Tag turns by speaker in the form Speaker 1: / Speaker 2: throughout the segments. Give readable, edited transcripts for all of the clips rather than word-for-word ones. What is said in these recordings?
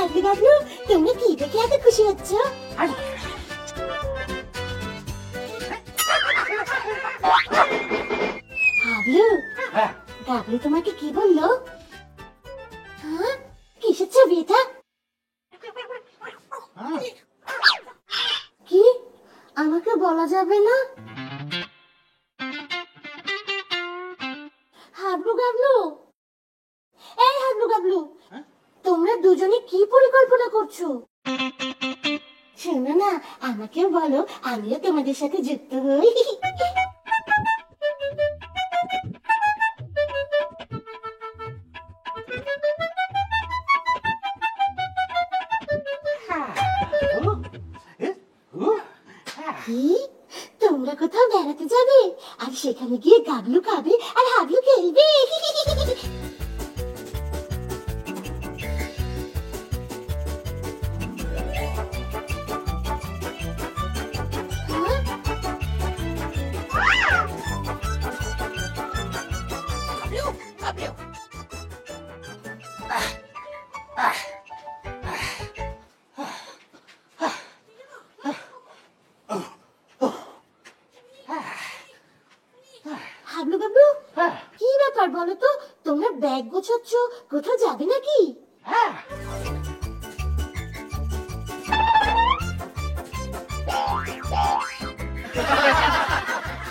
Speaker 1: হাগলু বাবলু, তোমরা কি দেখে এত খুশি হচ্ছ? হাগলু, গাবলু তোমাকে কি বললো? হ্যাঁ, কিসের ছবি এটা? কি আমাকে বলা যাবে না? হাগলু গাবলু, এই হাগলু গাবলু, তোমরা দুজনে কি পরিকল্পনা করছো? শোনো না, আমাকেও বলো, আমিও তোমাদের সাথে যুক্ত হই। কি? তোমরা কোথাও বেড়াতে যাবে আর সেখানে গিয়ে গাবলু খাবে আর হাগলু খেলবে? হাগলু বাবু, কি ব্যাপার বলো তো? তোমরা ব্যাগ গোছাচ্ছ, কোথাও যাবে নাকি?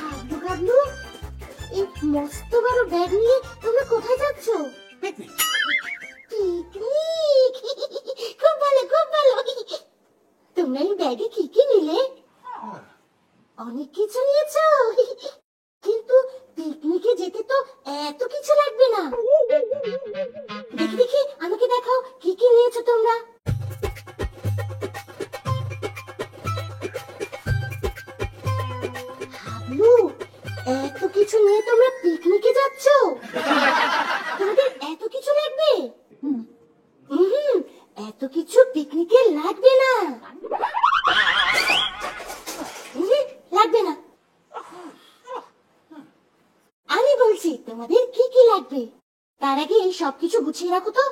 Speaker 1: হাগলু গাবলু, এই মস্ত বড় ব্যাগ নিয়ে তোমরা কোথায় যাচ্ছ? পিকনিক। খুব ভালো, খুব ভালো। তোমরা এই ব্যাগে কি কি নিলে? অনেক কিছু নিয়েছো, কিন্তু পিকনিকে যেতে তো এত কিছু লাগবে না। দেখি দেখি, আমাকে দেখাও কি কি নিয়েছো তোমরা। হাগলু, এত কিছু নিয়ে তোমরা পিকনিকে যাচ্ছ? তোমাদের এত কিছু লাগবে? এত কিছু পিকনিকে লাগবে না, লাগবে না। আমি বলছি তোমাদের কি কি লাগবে, তার আগে এই সবকিছু গুছিয়ে রাখো তো।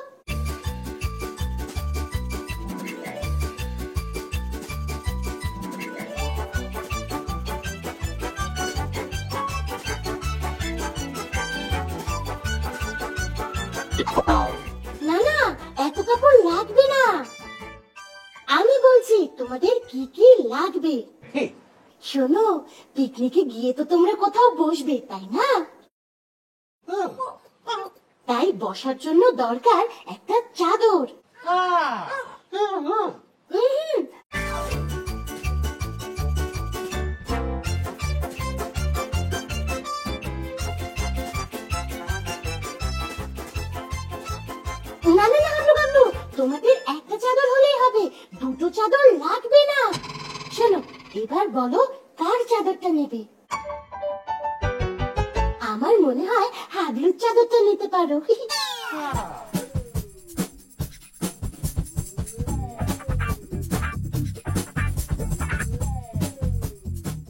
Speaker 1: না না, এত কাপড় লাগবে না। আমি বলছি তোমাদের কি কি লাগবে। শোনো, পিকনিকে গিয়ে তো তোমরা কোথাও বসবে, তাই না? তাই বসার জন্য দরকার একটা চাদর। না না না হাগলু বাবলু, তোমাদের একটা চাদর হলেই হবে, দুটো চাদর লাগবে না। শোনো, এবার বলো কার চাদরটা নেবে? আমার মনে হয় হাগলুর চাদরটা নিতে পারো।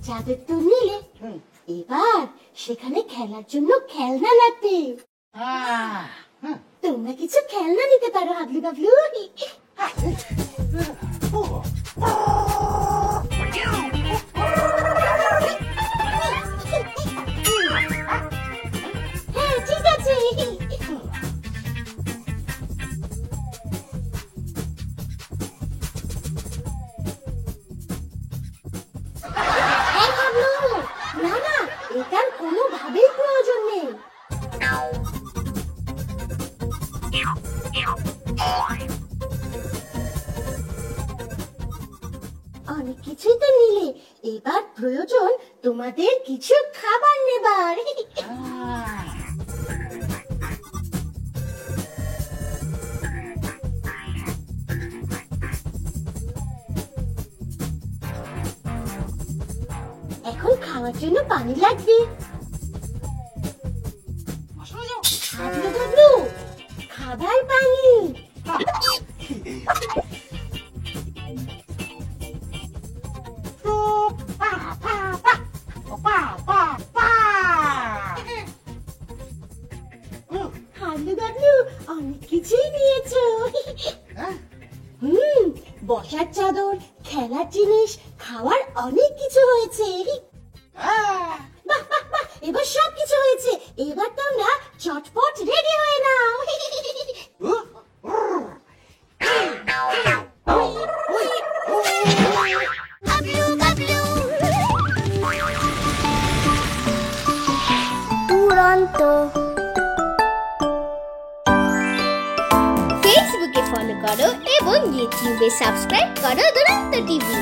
Speaker 1: চাদর তো নিলে, এবার সেখানে খেলার জন্য খেলনা লাগবে। তোমরা কিছু খেলনা নিতে পারো হাগলু বাবলু। হ্যাঁ, ঠিক আছে। না না, এটার কোনোভাবেই প্রয়োজন নেই। অনেক কিছুই তো নিলে, এবার প্রয়োজন তোমাদের কিছু খাবার নেবার। এখন খাওয়ার জন্য পানি লাগবে। হাগলু বাবলু, খাবার পানি। হাগলু বাবলু, অনেক কিছুই নিয়েছো। বসার চাদর, খেলার জিনিস, খাওয়ার অনেক কিছু হয়েছে। বাহ বাহ বাহ, এবার সব কিছু হয়েছে। এবার তোমরা চটপট রেডি হয়ে নাও।
Speaker 2: দুরন্ত। ফেসবুকে ফলো করো এবং ইউটিউবে সাবস্ক্রাইব করো দুরন্ত টিভি।